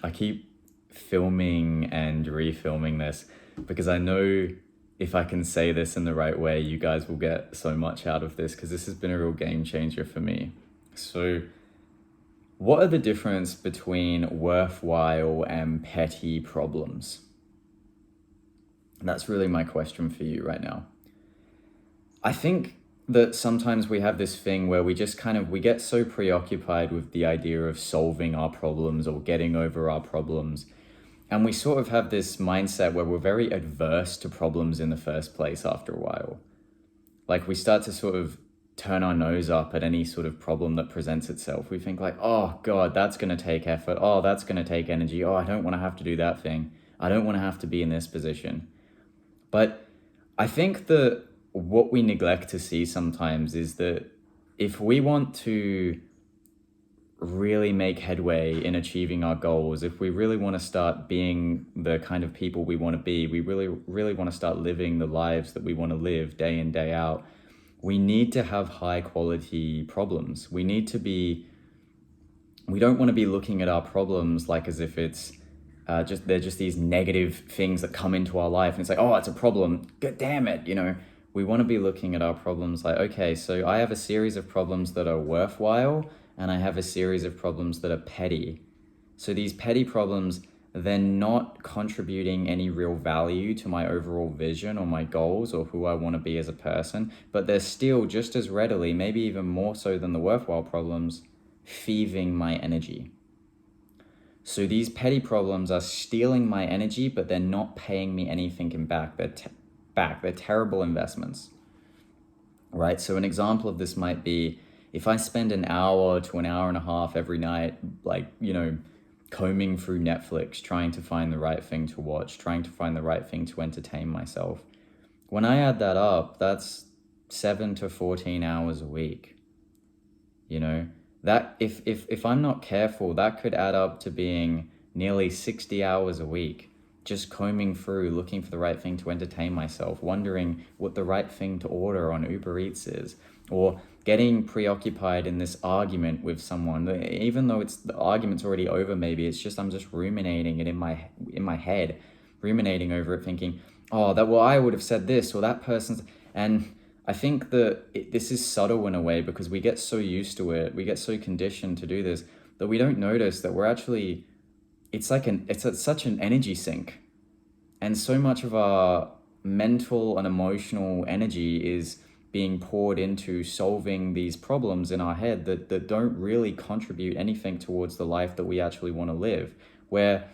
I keep filming and refilming this because I know if I can say this in the right way, you guys will get so much out of this because this has been a real game changer for me. So, what are the difference between worthwhile and petty problems? That's really my question for you right now. I think that sometimes we have this thing where we get so preoccupied with the idea of solving our problems or getting over our problems. And we sort of have this mindset where we're very adverse to problems in the first place after a while. Like we start to sort of turn our nose up at any sort of problem that presents itself. We think like, oh God, that's going to take effort. Oh, that's going to take energy. Oh, I don't want to have to do that thing. I don't want to have to be in this position. But I think that what we neglect to see sometimes is that if we want to really make headway in achieving our goals, if we really want to start being the kind of people we want to be, we really, really want to start living the lives that we want to live day in, day out, we need to have high quality problems. We don't want to be looking at our problems like as if it's they're just these negative things that come into our life and it's like, oh, it's a problem, god damn it, we want to be looking at our problems like, okay, so I have a series of problems that are worthwhile and I have a series of problems that are petty. So these petty problems, they're not contributing any real value to my overall vision or my goals or who I want to be as a person, but they're still just as readily, maybe even more so than the worthwhile problems, thieving my energy. So these petty problems are stealing my energy, but they're not paying me anything in back. They're terrible investments, right? So an example of this might be if I spend an hour to an hour and a half every night, like, combing through Netflix, trying to find the right thing to watch, trying to find the right thing to entertain myself. When I add that up, that's 7 to 14 hours a week. That if I'm not careful, that could add up to being nearly 60 hours a week, just combing through, looking for the right thing to entertain myself, wondering what the right thing to order on Uber Eats is, or getting preoccupied in this argument with someone, even though the argument's already over. Maybe it's just I'm just ruminating it in my head, ruminating over it, thinking, oh, I would have said this, or that person's. And I think that this is subtle in a way because we get so used to it, we get so conditioned to do this that we don't notice that we're actually, such an energy sink. And so much of our mental and emotional energy is being poured into solving these problems in our head that don't really contribute anything towards the life that we actually want to live. Where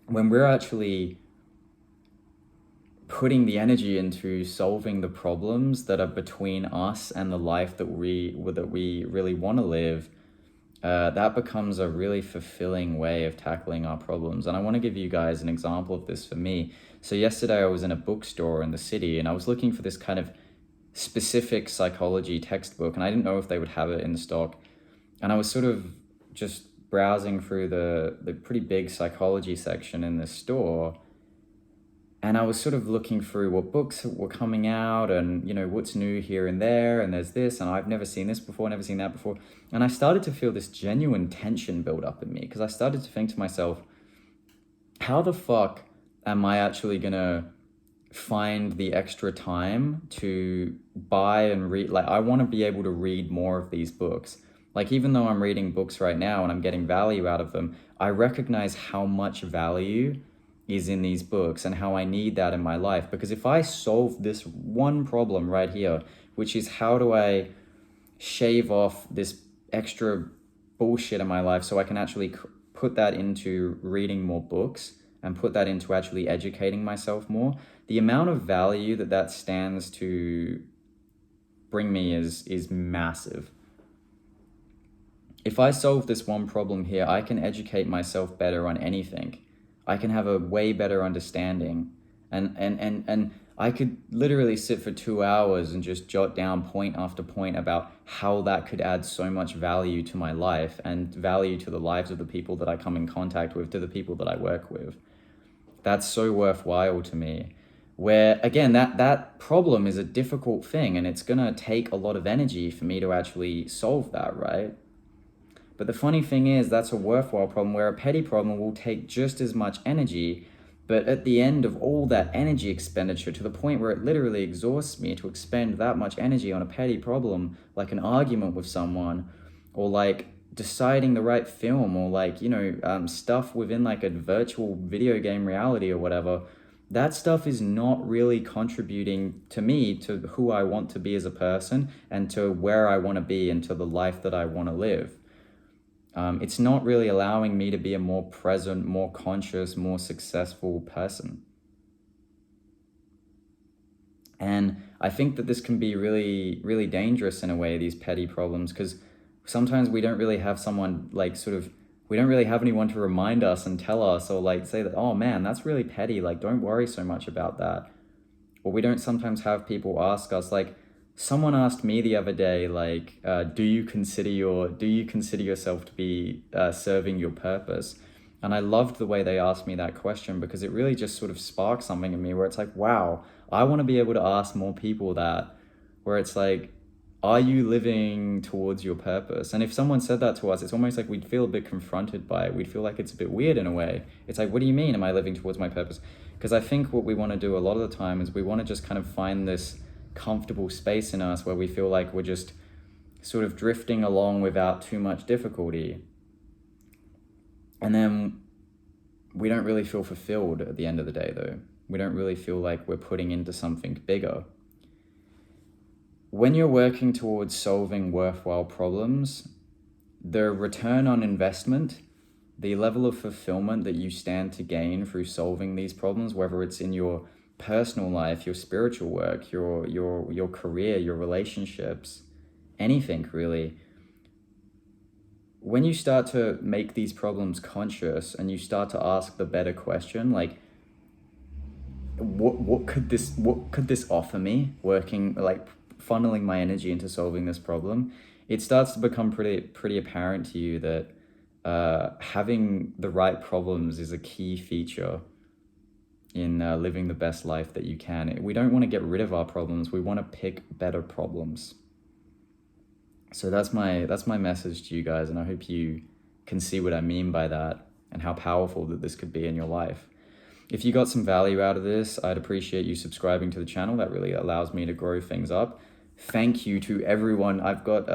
when we're actually putting the energy into solving the problems that are between us and the life that we really want to live, that becomes a really fulfilling way of tackling our problems. And I want to give you guys an example of this for me. So yesterday I was in a bookstore in the city and I was looking for this kind of specific psychology textbook and I didn't know if they would have it in stock. And I was sort of just browsing through the pretty big psychology section in this store. And I was sort of looking through what books were coming out and, what's new here and there. And there's this, and I've never seen this before, never seen that before. And I started to feel this genuine tension build up in me because I started to think to myself, how the fuck am I actually going to find the extra time to buy and read? Like, I want to be able to read more of these books. Like, even though I'm reading books right now and I'm getting value out of them, I recognize how much value is in these books and how I need that in my life. Because if I solve this one problem right here, which is how do I shave off this extra bullshit in my life so I can actually put that into reading more books and put that into actually educating myself more, the amount of value that stands to bring me is massive. If I solve this one problem here, I can educate myself better on anything. I can have a way better understanding. And I could literally sit for 2 hours and just jot down point after point about how that could add so much value to my life and value to the lives of the people that I come in contact with, to the people that I work with. That's so worthwhile to me. Where, again, that problem is a difficult thing and it's going to take a lot of energy for me to actually solve that, right? But the funny thing is, that's a worthwhile problem, where a petty problem will take just as much energy, but at the end of all that energy expenditure, to the point where it literally exhausts me to expend that much energy on a petty problem, like an argument with someone, or like deciding the right film, or like, stuff within like a virtual video game reality or whatever, that stuff is not really contributing to me, to who I want to be as a person, and to where I want to be, and to the life that I want to live. It's not really allowing me to be a more present, more conscious, more successful person. And I think that this can be really, really dangerous in a way, these petty problems, because sometimes we don't really have someone we don't really have anyone to remind us and tell us, or like say that, oh man, that's really petty, like don't worry so much about that. Or we don't sometimes have people ask us, like someone asked me the other day, like, do you consider yourself to be serving your purpose? And I loved the way they asked me that question, because it really just sort of sparked something in me where it's like, wow, I want to be able to ask more people that, where it's like, are you living towards your purpose? And if someone said that to us, it's almost like we'd feel a bit confronted by it. We'd feel like it's a bit weird in a way. It's like, what do you mean, am I living towards my purpose? Because I think what we want to do a lot of the time is we want to just kind of find this comfortable space in us where we feel like we're just sort of drifting along without too much difficulty. And then we don't really feel fulfilled at the end of the day, though. We don't really feel like we're putting into something bigger. When you're working towards solving worthwhile problems, the return on investment, the level of fulfillment that you stand to gain through solving these problems, whether it's in your personal life, your spiritual work, your career, your relationships, anything really, when you start to make these problems conscious and you start to ask the better question, like, what could this offer me, working, like funneling my energy into solving this problem, it starts to become pretty apparent to you that having the right problems is a key feature in living the best life that you can. We don't want to get rid of our problems. We want to pick better problems. So that's my message to you guys, and I hope you can see what I mean by that and how powerful that this could be in your life. If you got some value out of this, I'd appreciate you subscribing to the channel. That really allows me to grow things up. Thank you to everyone. I've got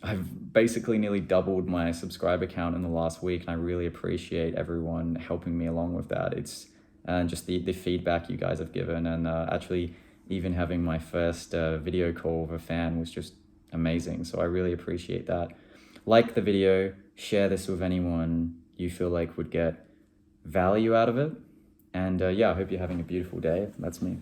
I've basically nearly doubled my subscriber count in the last week, and I really appreciate everyone helping me along with that. It's just the feedback you guys have given, and actually even having my first video call with a fan was just amazing. So I really appreciate that. Like the video, share this with anyone you feel like would get value out of it. And yeah, I hope you're having a beautiful day. That's me.